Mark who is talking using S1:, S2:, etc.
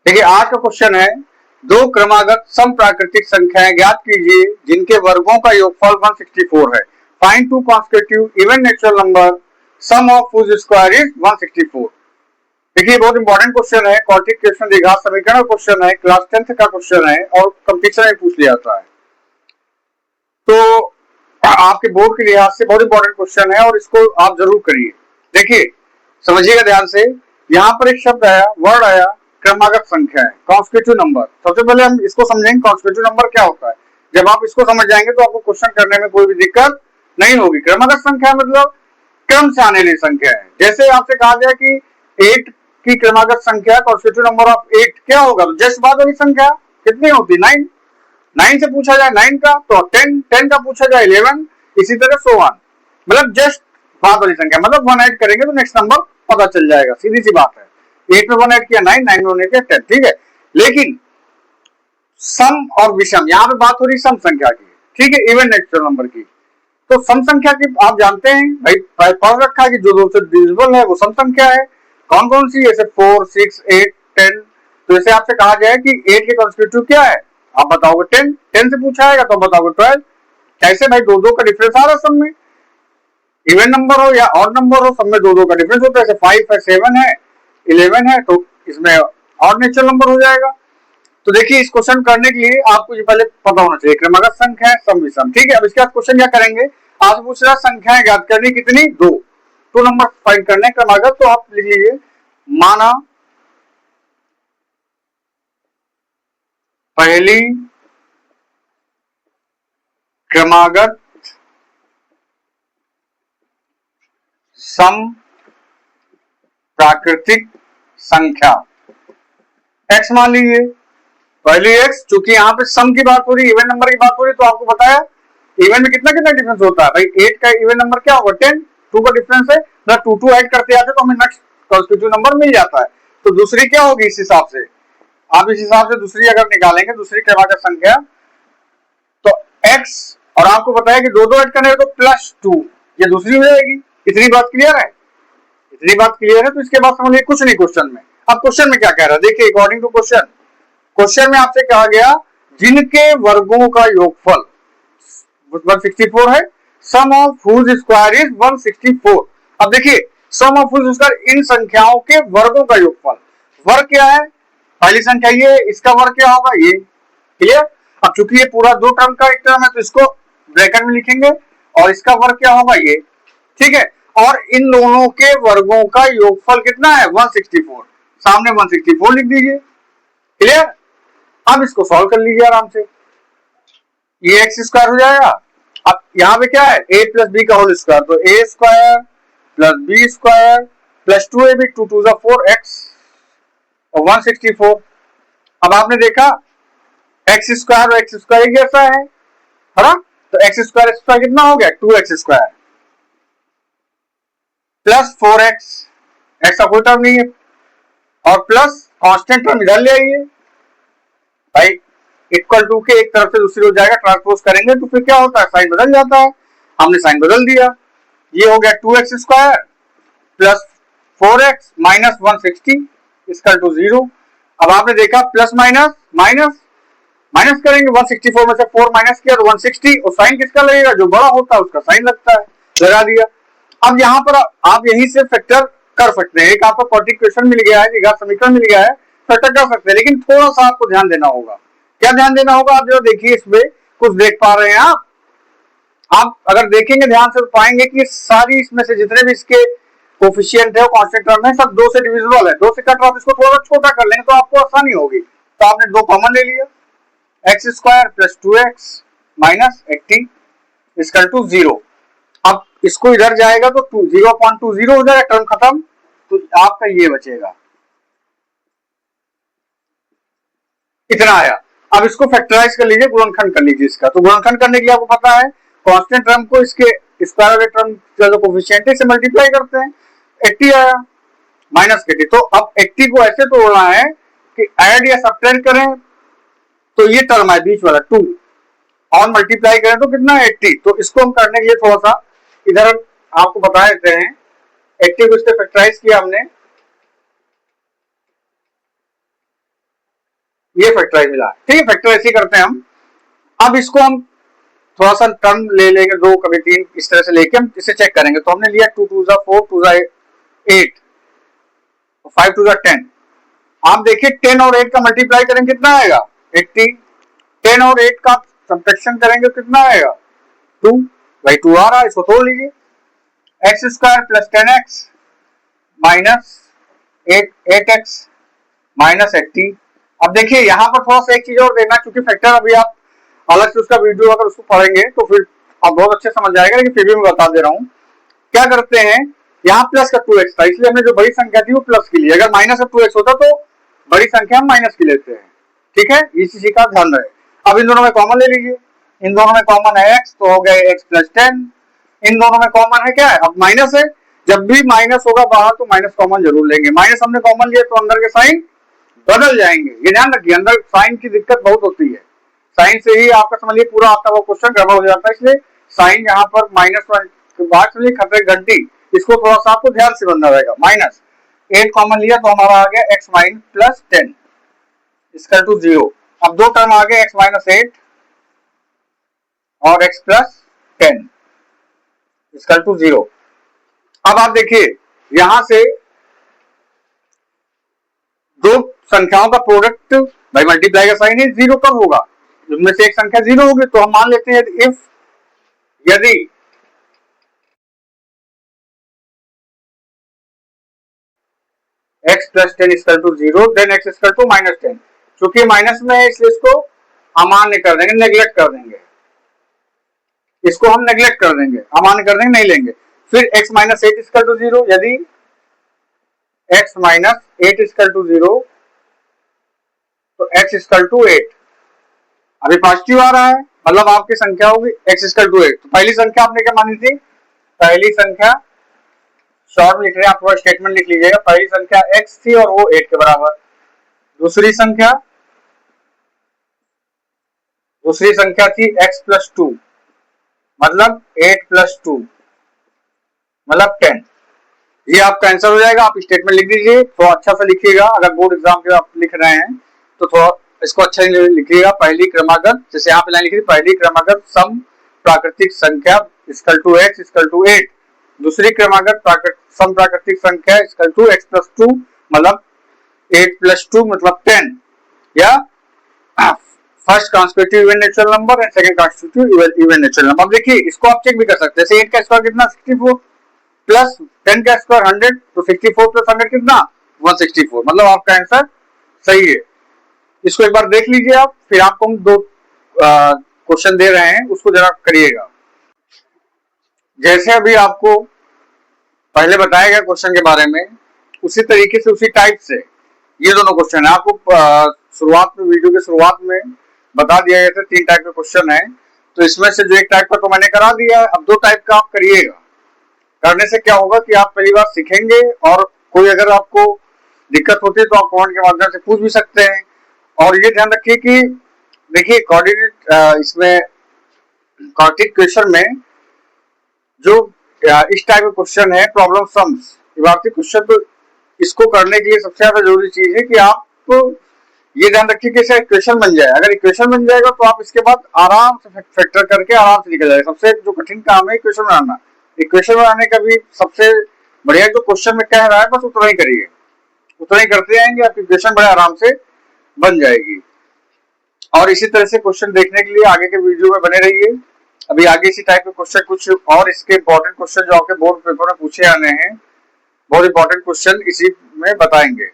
S1: देखिए आज का क्वेश्चन है, दो क्रमागत सम प्राकृतिक संख्याएं ज्ञात कीजिए जिनके वर्गों का योगफल 164 है। Find two consecutive even natural number sum of whose square is 164। देखिए बहुत इंपॉर्टेंट क्वेश्चन है, कॉर्टिक क्वेश्चन द्विघात समीकरण क्वेश्चन है, क्लास 10th का क्वेश्चन है और कंपटीशन में पूछ लिया जाता है। तो आपके बोर्ड के लिहाज से बहुत इंपॉर्टेंट क्वेश्चन है और इसको आप जरूर करिए। देखिए समझिएगा ध्यान से, यहाँ पर एक शब्द आया, वर्ड आया क्रमागत संख्या है, कॉन्सेक्यूटिव नंबर। सबसे पहले हम इसको समझेंगे कॉन्सेक्यूटिव नंबर क्या होता है। जब आप इसको समझ जाएंगे तो आपको क्वेश्चन करने में कोई भी दिक्कत नहीं होगी। क्रमागत संख्या मतलब क्रम से आने वाली संख्या है। जैसे आपसे कहा गया कि 8 की क्रमागत संख्या कॉन्सेक्यूटिव नंबर ऑफ 8 क्या होगा, तो जस्ट बाद वाली संख्या कितनी होती है, 9। 9 से पूछा जाए 9 का तो 10, 10 का पूछा जाए 11, इसी तरह सो ऑन। मतलब जस्ट बाद वाली संख्या, मतलब 1 ऐड करेंगे तो नेक्स्ट नंबर पता चल जाएगा, सीधी सी बात है। 8 में 1 ऐड किया 9, 9 में 1 ऐड किया 10, ठीक है। लेकिन सम और विषम, यहाँ पे बात हो रही सम संख्या की, ठीक है, इवन नेचुरल नंबर की। तो सम संख्या की आप जानते हैं भाई, पढ़ रखा है कि जो 2 से डिविजिबल है वो सम संख्या है। कौन कौन सी, जैसे 4, 6, 8, 10। तो जैसे आपसे कहा जाए कि 8 के कॉन्सेक्यूटिव क्या है, आप बताओगे 10, 10 से पूछा जाएगा तो बताओगे 12। कैसे भाई, 2-2 का डिफरेंस आ रहा है सब में, इवन नंबर हो या ऑड नंबर हो, सब में 2-2 का डिफरेंस होता है। जैसे 5 है, 7 है, 11 है, तो इसमें ऑड नेचुरल नंबर हो जाएगा। तो देखिए इस क्वेश्चन करने के लिए आपको ये पहले पता होना चाहिए क्रमागत संख्या है, सम विषम, ठीक है। अब इसके बाद क्वेश्चन क्या करेंगे, आपसे पूछ रहा है संख्याएं ज्ञात करनी कितनी, 2 नंबर फाइंड करने क्रमागत। तो आप लिख लीजिए, माना पहली क्रमागत सम प्राकृतिक संख्या x मान लीजिए, पहली x, चूंकि यहाँ पे सम की बात हो रही है, इवन नंबर की बात हो रही है, तो आपको बताया इवन में कितना कितना डिफरेंस होता है भाई। 8 का इवन नंबर क्या होगा 10, 2 का डिफरेंस है, मतलब 2 ऐड करते जाते तो हमें नेक्स्ट कॉन्सेक्यूटिव नंबर मिल जाता है। तो दूसरी क्या होगी, इस हिसाब से आप इस हिसाब से दूसरी अगर निकालेंगे, दूसरी क्रमागत संख्या, तो x, और आपको बताया कि 2-2 ऐड करने तो +2, ये दूसरी हो जाएगी। इतनी बात क्लियर है, इतनी बात क्लियर है। तो इसके बाद समझिए कुछ नहीं क्वेश्चन में। अब क्वेश्चन में क्या कह रहा है, देखिए अकॉर्डिंग टू क्वेश्चन, क्वेश्चन में आपसे कहा गया जिनके वर्गों का योगफल 164 है, सम ऑफ हुज स्क्वायर इज 164। अब देखिए सम ऑफ हुज स्क्वायर, इन संख्याओं के वर्गों का योगफल। वर्ग क्या है, पहली संख्या ये, इसका वर्ग क्या होगा ये, क्लियर। अब चूंकि ये पूरा 2 टर्म का एक टर्म है तो इसको ब्रैकेट में लिखेंगे और इसका वर्ग क्या होगा ये, ठीक है। और इन दोनों के वर्गों का योगफल कितना है 164, सामने 164 लिख दीजिए, क्लियर। अब इसको सॉल्व कर लीजिए आराम से, ये एक्स स्क्वायर हो जाएगा। अब यहाँ पे क्या है, a प्लस बी का होल स्क्वायर, तो a square plus b square plus 2ab, 2 2 4x और 164। अब आपने देखा एक्स स्क्वायर और एक्स स्क्वायर एक जैसा है ना, तो एक्स स्क्वायर कितना हो गया 2x square plus 4x, x का कोई टर्म नहीं है, और प्लस कांस्टेंट टर्म इधर ले आइए भाई, इक्वल टू के एक तरफ से दूसरी हो जाएगा, ट्रांसपोज करेंगे तो फिर क्या होता है, साइन बदल जाता है। हमने साइन बदल दिया, ये हो गया 2x square plus 4x minus 160 equal to 0। अब आपने देखा प्लस माइनस माइनस माइनस करेंगे, 164 में से 4 माइनस किया तो 160, और साइन किसका लगेगा, जो बड़ा होता है उसका साइन लगता है, लगा दिया। अब यहाँ पर आप यहीं से फैक्टर कर सकते हैं, एक आपको कॉर्टिक क्वेश्चन मिल गया है, द्विघात समीकरण मिल गया है, फैक्टर कर सकते हैं। लेकिन थोड़ा सा आपको ध्यान देना होगा, क्या ध्यान देना होगा, आप जो देखिए इसमें कुछ देख पा रहे हैं आप अगर देखेंगे ध्यान से तो पाएंगे कि सारी इसमें से जितने भी इसके कोफिशिएंट है, कांस्टेंट टर्म है, सब 2 से डिविजिबल है। 2 से कट ऑफ इसको थोड़ा छोटा कर लेंगे तो आपको आसानी होगी। तो आपने 2 कॉमन ले लिया, x square plus 2x minus 80 equal to 0। अब इसको इधर जाएगा तो 0.20 हो जाएगा, टर्म खत्म, तो आपका ये बचेगा, इतना आया। अब इसको फैक्टराइज कर लीजिए, गुणनखंड कर लीजिए इसका। तो गुणनखंड करने के लिए आपको पता है कांस्टेंट टर्म को इसके स्क्वायर वाले टर्म जो कोफिशिएंट है से मल्टीप्लाई करते हैं, 80 आया माइनस 80। तो अब 80 को ऐसे तोड़ना है कि ऐड या सब्ट्रैक्ट करें तो ये टर्म है बीच वाला 2, और मल्टीप्लाई करें तो कितना 80। तो इसको हम करने के लिए थोड़ा सा इधर आपको बता देते हैं, 80 को इससे फैक्टराइज किया हमने, ये फैक्टराइज मिला। ठीक है, फैक्टराइज ही करते हैं हम। अब इसको हम थोड़ा सा टर्म ले लेंगे, 2 कभी 3 इस तरह से लेके हम इसे चेक करेंगे। तो हमने लिया 2 2 जा 4 2 जा 8 5 2 जा 10। आप देखिए 10 और 8 का मल्टीप्लाई करेंगे कितना आएगा 80। 10 और 8 का सब्ट्रैक्शन करेंगे कितना आएगा 2 भाई 2 आ रहा है, इसको तोड़ लीजिए। X square plus 10x minus 8x minus 80। अब देखिए यहाँ पर थोड़ा सा एक चीज और देखना, क्योंकि फैक्टर अभी आप अलग से उसका वीडियो अगर उसको पढ़ेंगे तो फिर आप बहुत अच्छे समझ जाएगा, लेकिन फिर भी मैं बता दे रहा हूँ। क्या करते हैं, यहाँ प्लस का 2x था, इसलिए हमने जो बड़ी संख्या थी वो प्लस की ली। अगर माइनस का 2x होता तो बड़ी संख्या हम माइनस की लेते हैं। ठीक है, इसी चीज का ध्यान रहे। अब इन दोनों में कॉमन ले लीजिए, इन दोनों में कॉमन है x, तो हो गए x प्लस 10। इन दोनों में कॉमन है क्या है, अब माइनस है, जब भी माइनस होगा बाहर तो माइनस कॉमन जरूर लेंगे। माइनस हमने कॉमन लिया तो अंदर के साइन बदल जाएंगे, ये ध्यान रखिए। अंदर साइन की दिक्कत बहुत होती है, साइन से ही आपका समझिए पूरा आपका वो क्वेश्चन गड़बड़ हो जाता है। इसलिए साइन यहाँ पर माइनस के बाद समझिए खतरे घंटी, इसको थोड़ा सा आपको ध्यान से बनना रहेगा। माइनस 8 कॉमन लिया तो हमारा आ गया x minus plus 10 equal to 0। अब दो टर्म आ गए x माइनस 8 और x प्लस 10 इक्वल टू 0। अब आप देखिए यहां से दो संख्याओं का प्रोडक्ट भाई मल्टीप्लाई का साइन है, 0 कब होगा, जिसमें से एक संख्या 0 होगी। तो हम मान लेते हैं यदि x plus 10 equal to 0 then x equal to minus 10। चूंकि माइनस में है इसलिए इसको अमान्य कर देंगे, नेग्लेक्ट कर देंगे, इसको हम नेग्लेक्ट कर देंगे, अमान्य कर देंगे, नहीं लेंगे। फिर x माइनस 8 इक्वल टू 0, यदि x माइनस 8 इक्वल टू 0 तो x इक्वल टू 8। अभी पॉजिटिव आ रहा है, मतलब आपकी संख्या होगी x इक्वल टू 8। तो पहली संख्या आपने क्या मानी थी, पहली संख्या शॉर्ट में लिख रहे हैं आप, स्टेटमेंट लिख लीजिएगा। पहली संख्या x थी और वो 8 के बराबर। दूसरी संख्या थी x प्लस 2, मतलब 8 प्लस 2 मतलब 10। ये आपका आंसर हो जाएगा। आप स्टेटमेंट लिख दीजिए, थोड़ा अच्छा सा लिखिएगा। अगर बोर्ड एग्जाम के आप लिख रहे हैं तो थोड़ा इसको अच्छा लिखिएगा। पहली क्रमागत, जैसे यहाँ पे लाइन लिखी थी, पहली क्रमागत सम प्राकृतिक संख्या equal to x equal to 8। दूसरी क्रमागत सम प्राकृतिक संख्या इक्वल टू x प्लस 2 मतलब 8 प्लस 2 मतलब 10। या first constitutive even natural number and second constitutive even natural number. अब देखिए इसको आप चेक भी कर सकते हैं। जैसे 8 का स्क्वायर कितना 64 प्लस 10 का स्क्वायर 100, तो 64 प्लस 100 कितना 164, मतलब आपका आंसर सही है। इसको एक बार देख लीजिए आप, फिर आपको हम दो क्वेश्चन दे रहे हैं, उसको जरा करिएगा। जैसे अभी आपको पहले बताया गया क्वेश्चन के बारे में, उसी तरीके से उसी टाइप से ये दोनों क्वेश्चन है। आपको शुरुआत में वीडियो के शुरुआत में बता दिया गया था 3 टाइप के क्वेश्चन है, तो इसमें से जो एक टाइप का तो मैंने करा दिया है, अब 2 टाइप का आप करिएगा। करने से क्या होगा कि आप पहली बार सीखेंगे, और कोई अगर आपको दिक्कत होती है तो आप कमेंट के माध्यम से पूछ भी सकते हैं। और ये ध्यान रखिए कि देखिए कोऑर्डिनेट इसमें क्वाड्रेटिक क्वेश्चन में जो इस टाइप का क्वेश्चन है प्रॉब्लम सम्स इवार्थिक क्वेश्चन, तो इसको करने के लिए सबसे ज्यादा जरूरी चीज है कि आप ये ध्यान रखिए कि इक्वेशन बन जाए। अगर इक्वेशन बन जाएगा तो आप इसके बाद आराम से फैक्टर करके आराम से निकल जाएगा। सबसे जो कठिन काम है इक्वेशन बनाना। इक्वेशन बनाने का भी सबसे बढ़िया जो क्वेश्चन में कह रहा है बस उतना ही करिए, उतना ही करते जाएंगे, आपकी इक्वेशन बड़े आराम से बन जाएगी। और इसी तरह से क्वेश्चन देखने के लिए आगे के वीडियो में बने रहिए। अभी आगे इसी टाइप के क्वेश्चन कुछ और इसके इंपॉर्टेंट क्वेश्चन जो आपके बोर्ड पेपर में पूछे आने हैं, बहुत इंपॉर्टेंट क्वेश्चन इसी में बताएंगे।